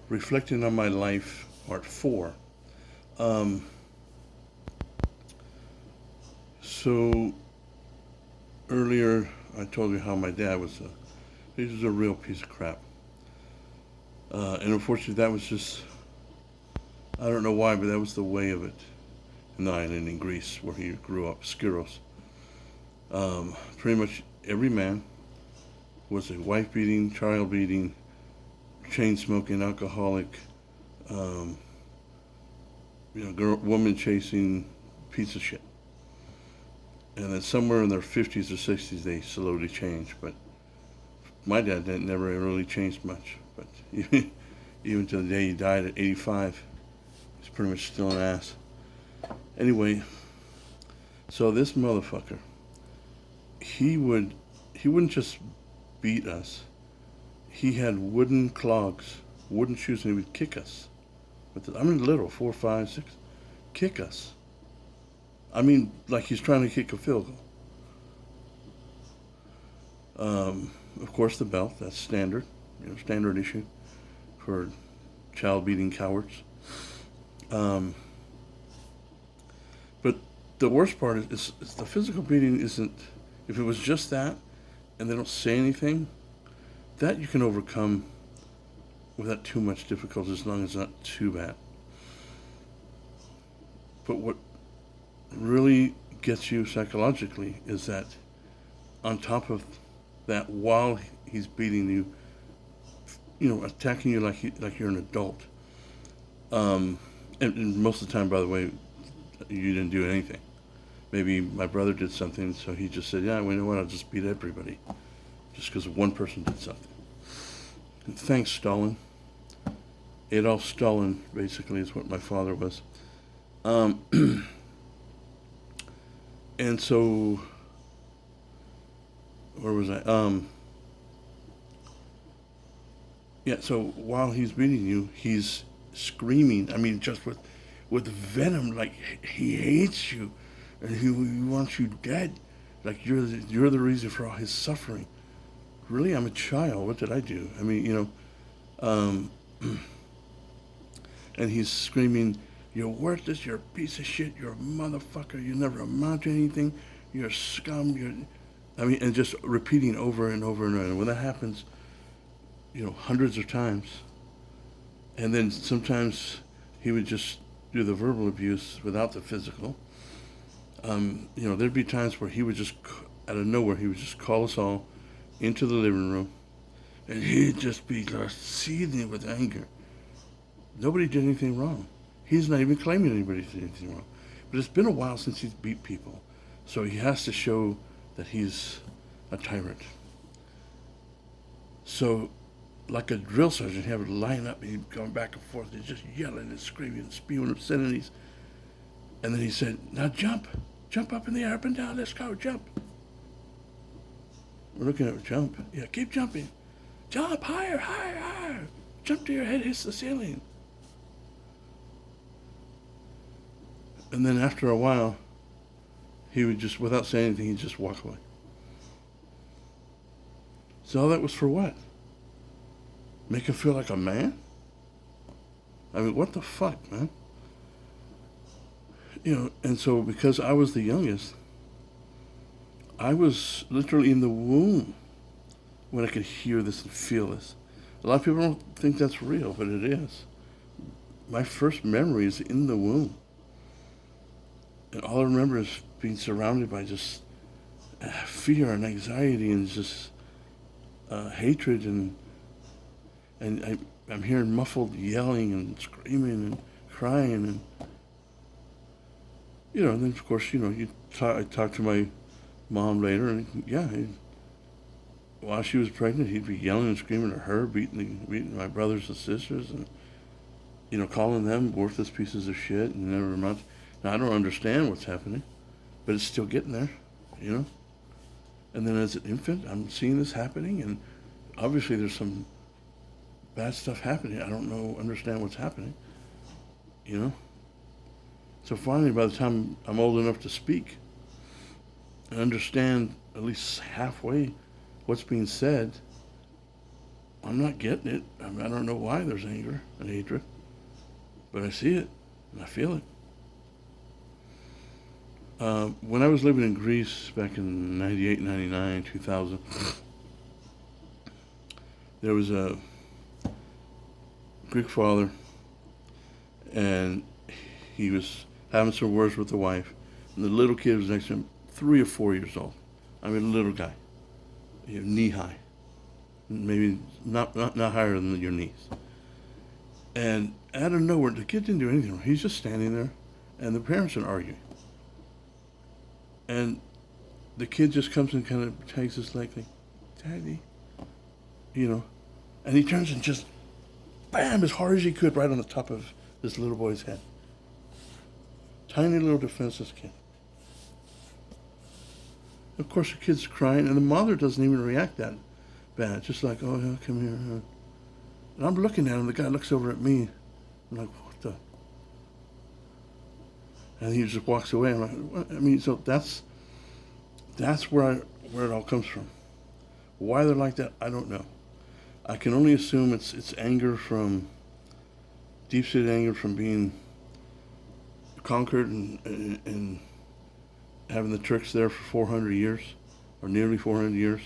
Reflecting on my life, part four. Um, so earlier I told you how my dad was he was a real piece of crap, and unfortunately that was just I don't know why, but that was the way of it in the island in Greece where he grew up, Skiros. Pretty much every man was a wife beating, child beating, chain smoking, alcoholic, um, woman chasing piece of shit. And then somewhere in their 50s or 60s, they slowly changed. But my dad never really changed much. But even to the day he died at 85, he's pretty much still an ass. Anyway, so this motherfucker, he would he wouldn't just beat us. He had wooden clogs, wooden shoes, and he would kick us. Little, 4, 5, 6, kick us. I mean, like he's trying to kick a field goal. Of course, the belt, that's standard, standard issue for child beating cowards. Um, but the worst part is the physical beating isn't, if it was just that and they don't say anything, that you can overcome without too much difficulty as long as it's not too bad. But what really gets you psychologically is that on top of that, while he's beating you, attacking you like you're an adult. And most of the time, by the way, you didn't do anything. Maybe my brother did something, so he just said, "Yeah, well, you know what? I'll just beat everybody, just because one person did something." And thanks, Stalin. Adolf Stalin, basically, is what my father was. Um, and so, where was I? Yeah. So while he's beating you, he's screaming. I mean, just with venom, like he hates you, and he wants you dead. Like you're the reason for all his suffering. Really, I'm a child. What did I do? I mean, Um, and he's screaming, "You're worthless. You're a piece of shit. You're a motherfucker. You never amount to anything. You're a scum. And just repeating over and over and over. And when that happens, hundreds of times, and then sometimes he would just do the verbal abuse without the physical. There'd be times where he would just, out of nowhere, he would just call us all into the living room, and he'd just be just seething with anger. Nobody did anything wrong. He's not even claiming anybody did anything wrong. But it's been a while since he's beat people, so he has to show that he's a tyrant. So, like a drill sergeant, he would line up and he'd go back and forth. He's just yelling and screaming and spewing obscenities. And then he said, "Now jump. Jump up in the air, up and down. Let's go. Jump." We're looking at jump. Yeah, keep jumping. Jump higher, higher, higher. Jump till your head hits the ceiling. And then after a while, he would just, without saying anything, he'd just walk away. So all that was for what? Make him feel like a man? I mean, what the fuck, man? And so because I was the youngest, I was literally in the womb when I could hear this and feel this. A lot of people don't think that's real, but it is. My first memory is in the womb. And all I remember is being surrounded by just fear and anxiety and just hatred I'm hearing muffled yelling and screaming and crying and then of course I talked to my mom later and yeah, while she was pregnant he'd be yelling and screaming at her, beating my brothers and sisters and calling them worthless pieces of shit and never amount. Now I don't understand what's happening, but it's still getting there, And then as an infant, I'm seeing this happening, and obviously there's some bad stuff happening. I don't understand what's happening, So finally, by the time I'm old enough to speak and understand at least halfway what's being said, I'm not getting it. I mean, I don't know why there's anger and hatred, but I see it and I feel it. When I was living in Greece back in 98, 99, 2000, there was a Greek father, and he was having some words with the wife, and the little kid was next to him, 3 or 4 years old. I mean, a little guy, knee high, maybe not higher than your knees. And out of nowhere, the kid didn't do anything wrong. He's just standing there, and the parents are arguing. And the kid just comes and kind of tags his leg, like, Daddy, and he turns and just, bam, as hard as he could, right on the top of this little boy's head. Tiny little defenseless kid. Of course, the kid's crying, and the mother doesn't even react that bad. Just like, oh, yeah, come here. And I'm looking at him. The guy looks over at me. I'm like, what the? And he just walks away. I'm like, what? I mean, so that's where it all comes from. Why they're like that, I don't know. I can only assume it's anger from, deep-seated anger from being conquered and having the Turks there for 400 years, or nearly 400 years.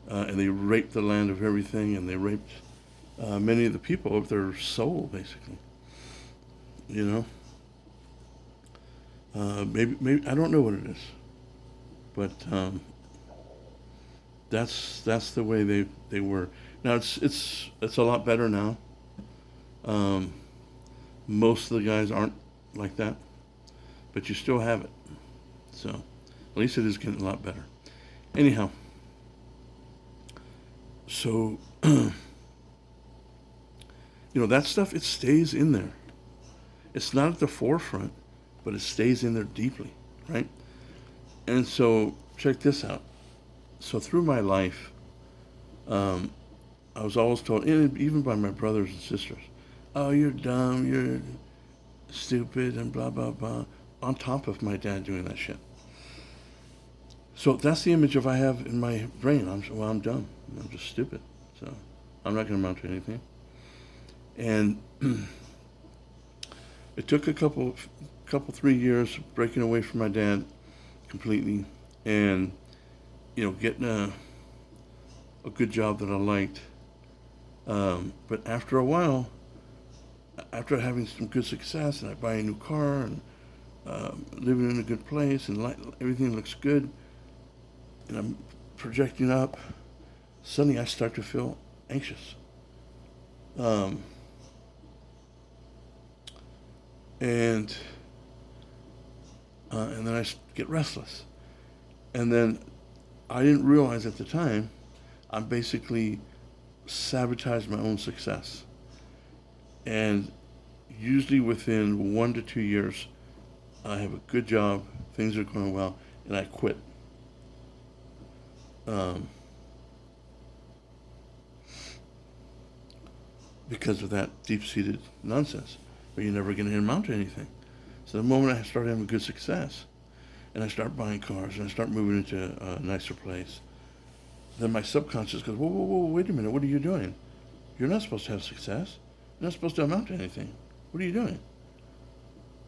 And they raped the land of everything, and they raped many of the people of their soul, basically. Maybe I don't know what it is, but that's the way they were. Now it's a lot better now. Most of the guys aren't like that, but you still have it. So at least it is getting a lot better. Anyhow, so that stuff, it stays in there. It's not at the forefront, but it stays in there deeply, right? And so check this out. So through my life, I was always told, and even by my brothers and sisters, oh, you're dumb, you're stupid, and blah, blah, blah, on top of my dad doing that shit. So that's the image I have in my brain. I'm dumb. I'm just stupid. So I'm not going to amount to anything. And it took a couple, 3 years breaking away from my dad completely, and getting a good job that I liked. But after a while, after having some good success, and I buy a new car and living in a good place, and everything looks good, and I'm projecting up, suddenly I start to feel anxious. And then I get restless. And then I didn't realize at the time, I'm basically sabotaged my own success. And usually within 1 to 2 years, I have a good job, things are going well, and I quit. Because of that deep-seated nonsense, where you're never going to amount to anything. So the moment I start having good success, and I start buying cars, and I start moving into a nicer place, then my subconscious goes, whoa, wait a minute, what are you doing? You're not supposed to have success. You're not supposed to amount to anything. What are you doing?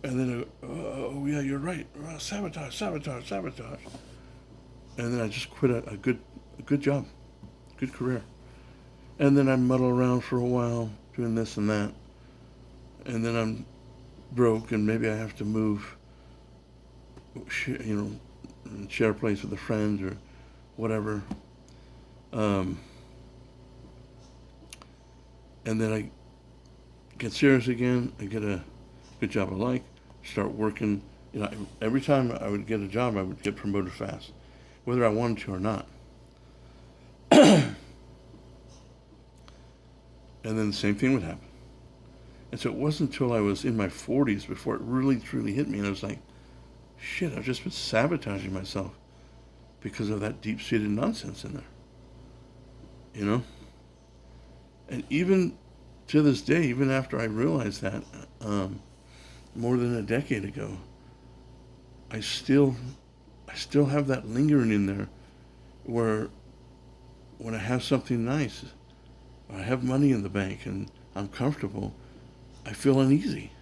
And then, oh yeah, you're right. Sabotage. And then I just quit a good job, good career. And then I muddle around for a while, doing this and that. And then I'm broke, and maybe I have to move, share a place with a friend or whatever. And then I get serious again. I get a good job I like, start working. Every time I would get a job, I would get promoted fast, whether I wanted to or not. And then the same thing would happen. And so it wasn't until I was in my 40s before it really, truly hit me. And I was like, shit, I've just been sabotaging myself because of that deep-seated nonsense in there. And even to this day, even after I realized that, more than a decade ago, I still have that lingering in there where when I have something nice, I have money in the bank and I'm comfortable, I feel uneasy.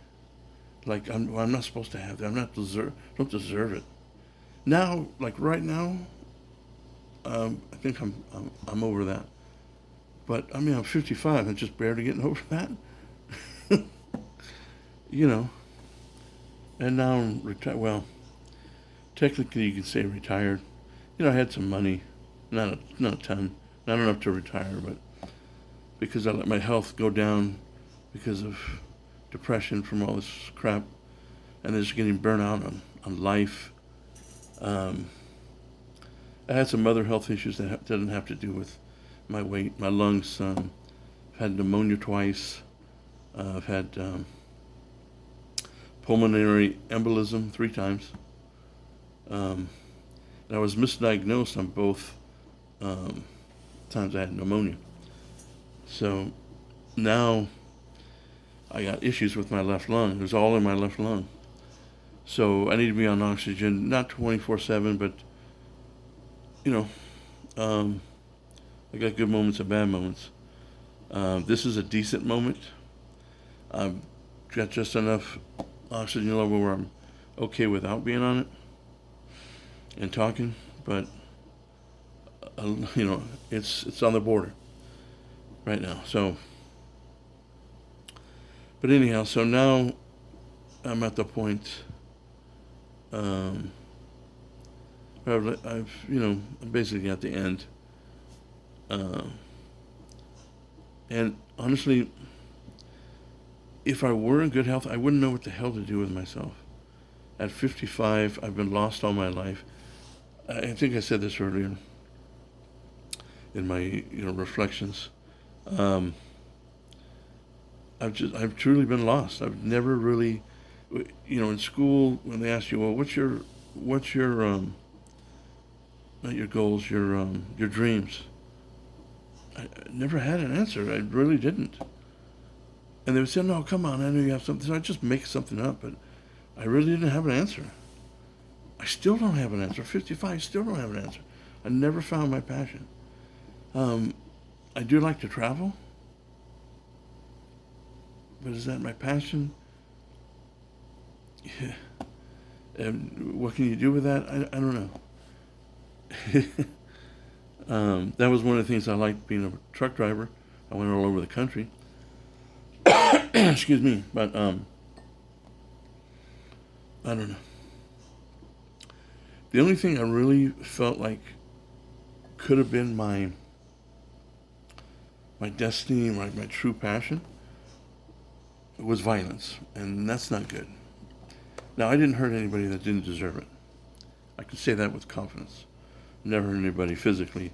Like I'm not supposed to have that. Don't deserve it. Now, like right now, I think I'm over that. But I mean, I'm 55 and just barely getting over that. You know, and now I'm retired. Well, technically, you can say retired. I had some money, not a ton, not enough to retire, but because I let my health go down because of depression from all this crap, and just getting burnt out on life. Um, I had some other health issues that didn't have to do with my weight, my lungs. I've had pneumonia twice. I've had pulmonary embolism 3 times. And I was misdiagnosed on both times I had pneumonia. So now I got issues with my left lung. It was all in my left lung. So I need to be on oxygen, not 24/7, but you know, um, I got good moments and bad moments. This is a decent moment. I've got just enough oxygen level where I'm okay without being on it and talking, but it's on the border right now. So, but anyhow, so now I'm at the point. I'm basically at the end. And honestly, if I were in good health, I wouldn't know what the hell to do with myself. At 55, I've been lost all my life. I think I said this earlier in my reflections. Um, I've truly been lost. I've never really, in school when they ask you, well, what's your not your goals, your dreams. I never had an answer. I really didn't. And they would say, no, come on, I know you have something. So I'd just make something up, but I really didn't have an answer. I still don't have an answer. 55, still don't have an answer. I never found my passion. I do like to travel, but is that my passion? Yeah. And what can you do with that? I don't know. That was one of the things I liked being a truck driver. I went all over the country. Excuse me, but I don't know. The only thing I really felt like could have been my destiny, my true passion, was violence, and that's not good. Now, I didn't hurt anybody that didn't deserve it. I can say that with confidence. Never hurt anybody physically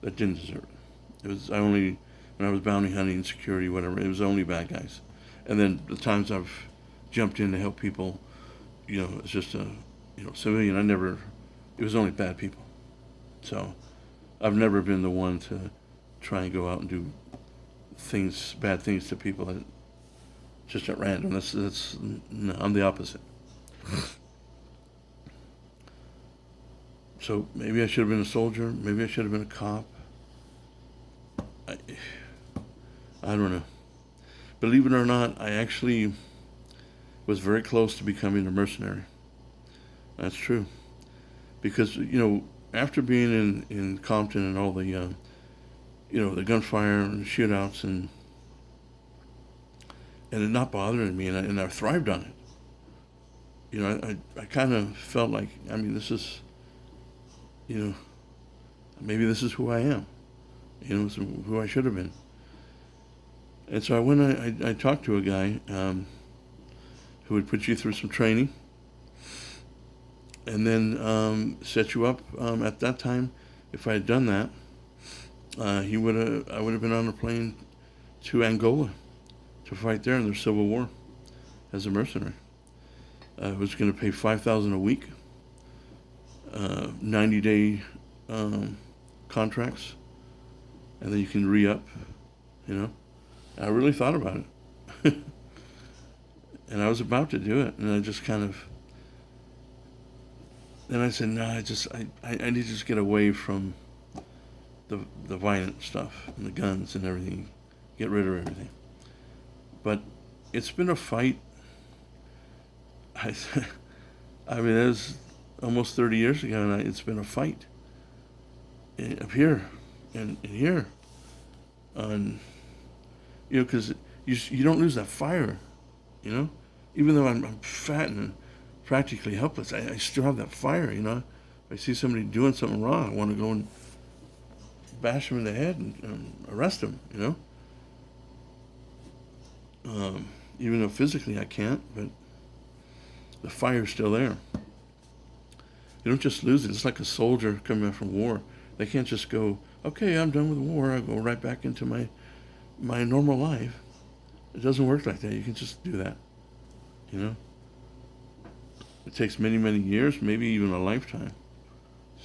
that didn't deserve it. It was when I was bounty hunting, security, whatever. It was only bad guys, and then the times I've jumped in to help people, it's just a civilian. It was only bad people. So I've never been the one to try and go out and do bad things to people that just at random. No, I'm the opposite. So maybe I should have been a soldier. Maybe I should have been a cop. I don't know. Believe it or not, I actually was very close to becoming a mercenary. That's true. Because, after being in Compton and all the, the gunfire and shootouts and it not bothering me, and I thrived on it. I kind of felt like, this is, maybe this is who I am. It's who I should have been. And so I talked to a guy who would put you through some training and then set you up. At that time, if I had done that, I would have been on a plane to Angola to fight there in their civil war as a mercenary. I was going to pay $5,000 a week, 90-day contracts, and then you can re-up. I really thought about it, and I was about to do it, and I just kind of. Then I said, no, I need to just get away from the violent stuff and the guns and everything. get rid of everything. But it's been a fight. I, I mean, it was almost 30 years ago, and it's been a fight up here and here. On, because you don't lose that fire, Even though I'm fat and practically helpless, I still have that fire, If I see somebody doing something wrong, I want to go and bash them in the head and arrest them, Even though physically I can't, but the fire's still there. You don't just lose it. It's like a soldier coming back from war. They can't just go, okay, I'm done with the war. I go right back into my normal life. It doesn't work like that. You can just do that, It takes many, many years, maybe even a lifetime.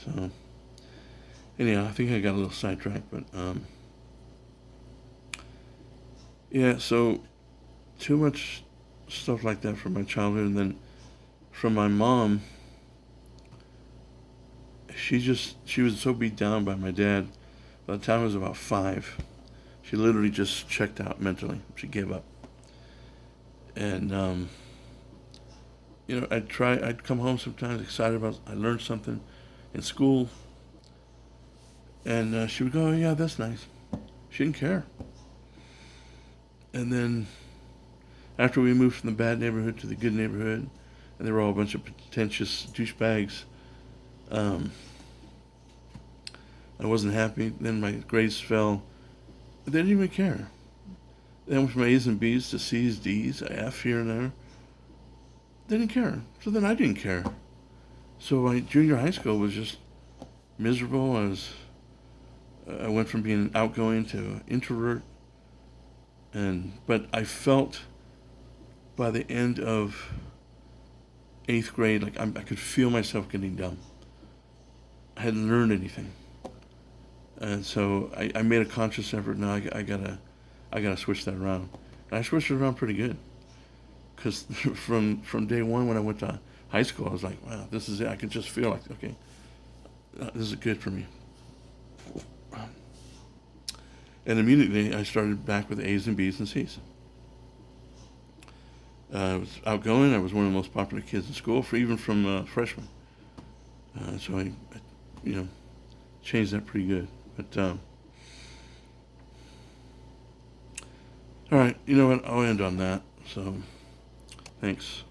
So, anyhow, I think I got a little sidetracked, but, yeah, so too much stuff like that from my childhood, and then from my mom. She was so beat down by my dad. By the time I was about 5, she literally just checked out mentally. She gave up. And, I'd come home sometimes excited I learned something in school. And she would go, oh, yeah, that's nice. She didn't care. And then after we moved from the bad neighborhood to the good neighborhood, and they were all a bunch of pretentious douchebags, I wasn't happy. Then my grades fell. They didn't even care. They went from A's and B's to C's, D's, F here and there. They didn't care. So then I didn't care. So my junior high school was just miserable. I went from being outgoing to introvert. But I felt by the end of 8th grade, like I could feel myself getting dumb. I hadn't learned anything. And so I made a conscious effort. Now I gotta switch that around. And I switched it around pretty good. Because from day one when I went to high school, I was like, wow, this is it. I could just feel like, okay, this is good for me. And immediately I started back with A's and B's and C's. I was outgoing. I was one of the most popular kids in school, even from freshmen. So I changed that pretty good. But, all right, you know what? I'll end on that. So, thanks.